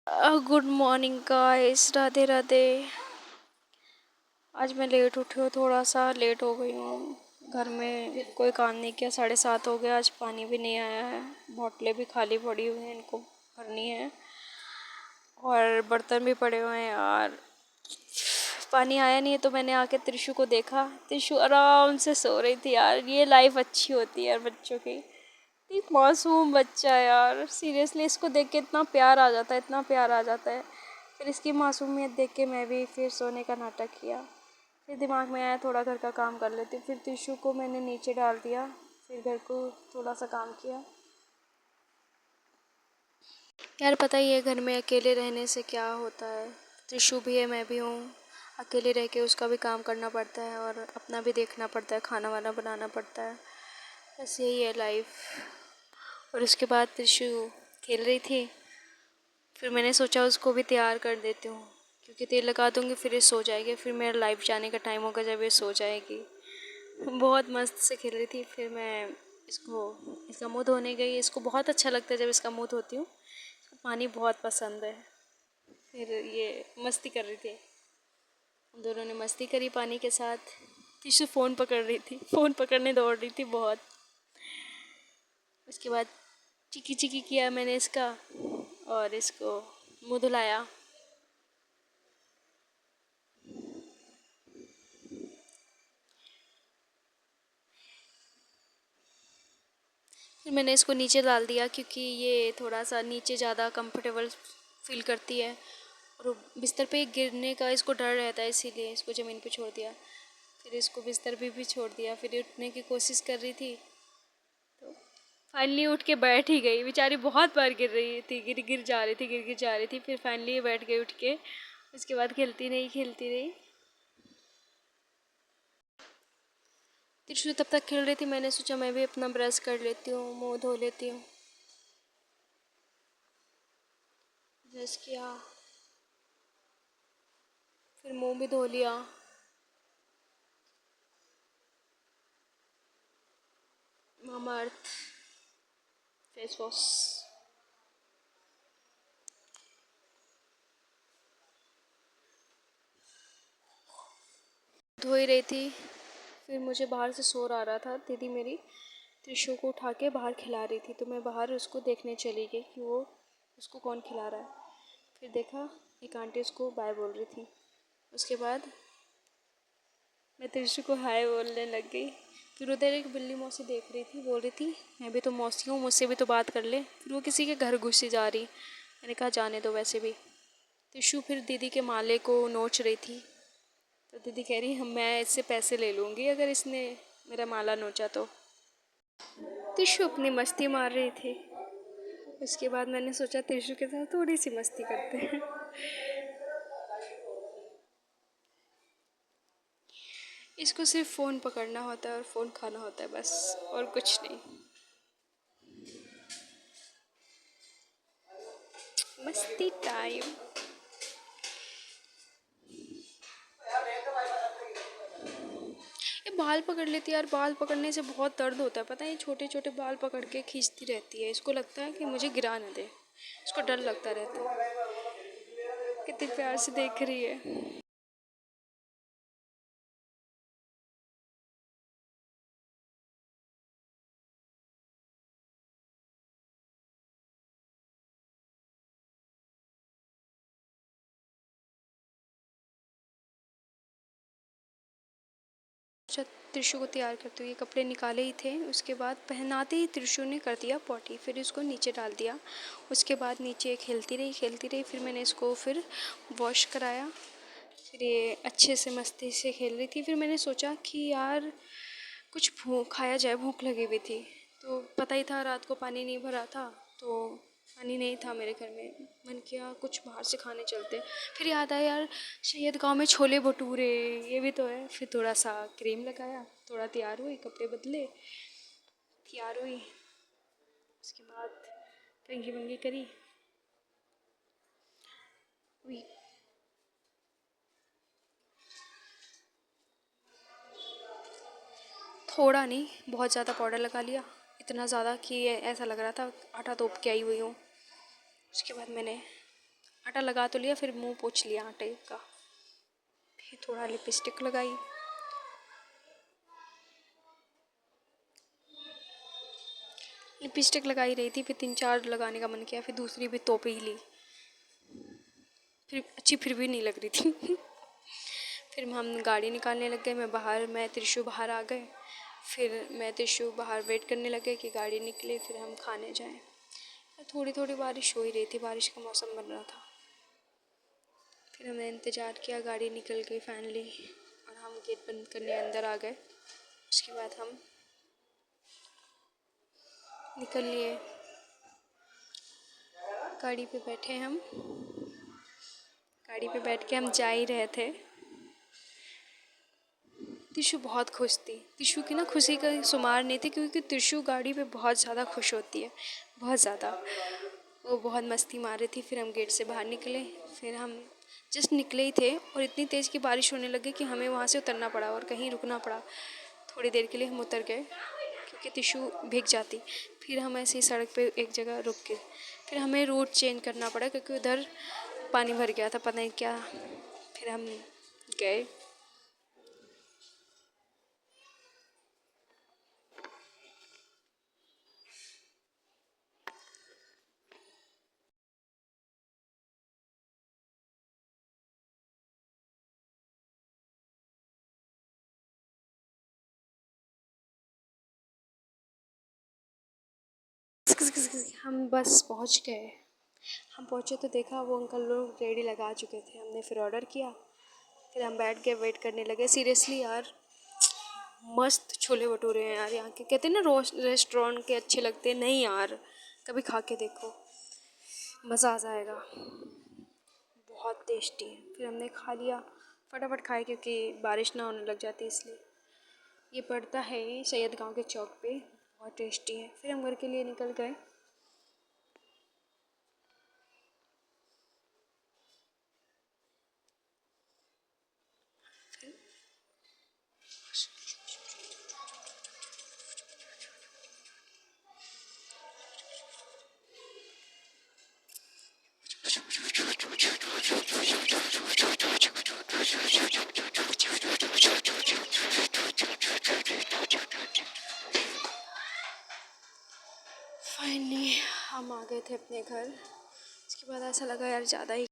Good morning guys, Radhe Radhe. आज मैं late उठी हूँ, थोड़ा सा लेट हो गई हूँ। घर में कोई काम नहीं किया, 7:30 हो गया। आज पानी भी नहीं आया है, बोतलें भी खाली पड़ी हुई हैं, इनको भरनी है। और बर्तन भी पड़े हुए हैं यार। पानी आया नहीं है तो मैंने आके त्रिशु को देखा। त्रिशु आराम से सो रही थी यार। ये लाइफ अच्छी होती है यार बच्चों की। एक मासूम बच्चा है यार, सीरियसली इसको देख के इतना प्यार आ जाता है, इतना प्यार आ जाता है। फिर इसकी मासूमियत देख के मैं भी फिर सोने का नाटक किया। फिर दिमाग में आया थोड़ा घर का काम कर लेती। फिर टिशू को मैंने नीचे डाल दिया, फिर घर को थोड़ा सा काम किया। यार पता ही है घर में अकेले रहने से क्या होता है। टिशू भी है, मैं भी हूँ। अकेले रह के उसका भी काम करना पड़ता है और अपना भी देखना पड़ता है, खाना वाना बनाना पड़ता है। बस यही है लाइफ। और उसके बाद टिशू खेल रही थी। फिर मैंने सोचा उसको भी तैयार कर देती हूँ, क्योंकि तेल लगा दूँगी फिर ये सो जाएगी। फिर मेरा लाइव जाने का टाइम होगा जब ये सो जाएगी। बहुत मस्त से खेल रही थी। फिर मैं इसका मुँह धोने गई। इसको बहुत अच्छा लगता है जब इसका मुँह धोती हूँ। इसको पानी बहुत पसंद है। फिर ये मस्ती कर रही थी, हम दोनों ने मस्ती करी पानी के साथ। टिशू फ़ोन पकड़ रही थी, फ़ोन पकड़ने दौड़ रही थी बहुत। उसके बाद चिकी चिकी किया मैंने इसका और इसको मुँह धुलाया। फिर मैंने इसको नीचे डाल दिया, क्योंकि ये थोड़ा सा नीचे ज़्यादा कंफर्टेबल फील करती है और बिस्तर पे गिरने का इसको डर रहता है, इसीलिए इसको ज़मीन पे छोड़ दिया। फिर इसको बिस्तर पे भी छोड़ दिया। फिर ये उठने की कोशिश कर रही थी तो फाइनली उठ के बैठ ही गई। बेचारी बहुत बार गिर रही थी, गिर गिर जा रही थी, गिर गिर जा रही थी। फिर फाइनली ये बैठ गई उठ के। उसके बाद खेलती रही खेलती रही। त्रिशु तब तक खेल रही थी, मैंने सोचा मैं भी अपना ब्रश कर लेती हूँ, मुँह धो लेती हूँ। ब्रश किया, फिर मुँह भी धो लिया। मामा अर्थ फेस वॉश धो ही रही थी। फिर मुझे बाहर से शोर आ रहा था। दीदी मेरी त्रिशु को उठा के बाहर खिला रही थी, तो मैं बाहर उसको देखने चली गई कि वो उसको कौन खिला रहा है। फिर देखा एक आंटी उसको बाय बोल रही थी। उसके बाद मैं त्रिशु को हाय बोलने लग गई। फिर उधर एक बिल्ली मौसी देख रही थी, बोल रही थी मैं भी तो मौसी हूँ, मुझसे भी तो बात कर ले। फिर वो किसी के घर घुसी जा रही। मैंने कहा जाने दो, वैसे भी। त्रिशु फिर दीदी के माले को नोच रही थी, तो दीदी कह रही हम मैं इससे पैसे ले लूँगी अगर इसने मेरा माला नोचा तो। त्रिशु अपनी मस्ती मार रही थी। उसके बाद मैंने सोचा त्रिशु के साथ थोड़ी सी मस्ती करते हैं। इसको सिर्फ फ़ोन पकड़ना होता है और फ़ोन खाना होता है, बस और कुछ नहीं। मस्ती टाइम। ये बाल पकड़ लेती है यार। बाल पकड़ने से बहुत दर्द होता है, पता है। ये छोटे छोटे बाल पकड़ के खींचती रहती है। इसको लगता है कि मुझे गिरा न दे, इसको डर लगता रहता है। कितने प्यार से देख रही है। अच्छा, त्रिशु को तैयार करते हुए कपड़े निकाले ही थे। उसके बाद पहनाते ही त्रिशु ने कर दिया पॉटी। फिर इसको नीचे डाल दिया। उसके बाद नीचे खेलती रही खेलती रही। फिर मैंने इसको फिर वॉश कराया। फिर ये अच्छे से मस्ती से खेल रही थी। फिर मैंने सोचा कि यार कुछ भूख खाया जाए, भूख लगी हुई थी। तो पता ही था रात को पानी नहीं भरा था, तो पानी नहीं था मेरे घर में। मन किया कुछ बाहर से खाने चलते। फिर याद आया यार शैयद गांव में छोले भटूरे ये भी तो है। फिर थोड़ा सा क्रीम लगाया, थोड़ा तैयार हुई, कपड़े बदले, तैयार हुई। उसके बाद कंघी वंगी करी, हुई। थोड़ा नहीं, बहुत ज़्यादा पाउडर लगा लिया। इतना ज़्यादा कि ऐसा लग रहा था आटा तोप के आई हुई हूँ। उसके बाद मैंने आटा लगा तो लिया, फिर मुंह पोंछ लिया आटे का, फिर थोड़ा लिपस्टिक लगाई। लिपस्टिक लगाई रही थी, फिर 3-4 लगाने का मन किया, फिर दूसरी भी तोप ही ली, फिर भी नहीं लग रही थी। फिर हम गाड़ी निकालने लग गए, मैं त्रिशु बाहर आ गए। फिर मैं त्रिशु बाहर वेट करने लगे कि गाड़ी निकले, फिर हम खाने जाएं। थोड़ी थोड़ी बारिश हो ही रही थी, बारिश का मौसम बन रहा था। फिर हमने इंतज़ार किया, गाड़ी निकल गई फाइनली, और हम गेट बंद करने अंदर आ गए। उसके बाद हम निकल लिए, गाड़ी पे बैठे हम। गाड़ी पे बैठ के हम जा ही रहे थे। त्रिशु बहुत खुश थी। त्रिशु की ना खुशी का शुमार नहीं थी, क्योंकि त्रिशु गाड़ी पे बहुत ज़्यादा खुश होती है, बहुत ज़्यादा। वो बहुत मस्ती मार रही थी। फिर हम गेट से बाहर निकले, फिर हम जस्ट निकले ही थे और इतनी तेज़ की बारिश होने लगी कि हमें वहाँ से उतरना पड़ा और कहीं रुकना पड़ा। थोड़ी देर के लिए हम उतर गए, क्योंकि त्रिशु भीग जाती। फिर हम ऐसे ही सड़क पे एक जगह रुक के, फिर हमें रूट चेंज करना पड़ा, क्योंकि उधर पानी भर गया था, पता नहीं क्या। फिर हम गए। हम बस पहुंच गए। हम पहुंचे तो देखा वो अंकल लोग रेडी लगा चुके थे। हमने फिर ऑर्डर किया, फिर हम बैठ के वेट करने लगे। सीरियसली यार, मस्त छोले भटूरे हैं यार यहाँ के। कहते हैं ना रेस्टोरेंट के अच्छे लगते हैं, नहीं यार, कभी खा के देखो, मज़ा आ जाएगा, बहुत टेस्टी है। फिर हमने खा लिया, फटाफट खाए, क्योंकि बारिश ना होने लग जाती इसलिए। ये पड़ता है सैयद गांव के चौक पे, बहुत टेस्टी है। फिर हम घर के लिए निकल गए। फाइनली हम आ गए थे अपने घर। उसके बाद ऐसा लगा यार ज़्यादा ही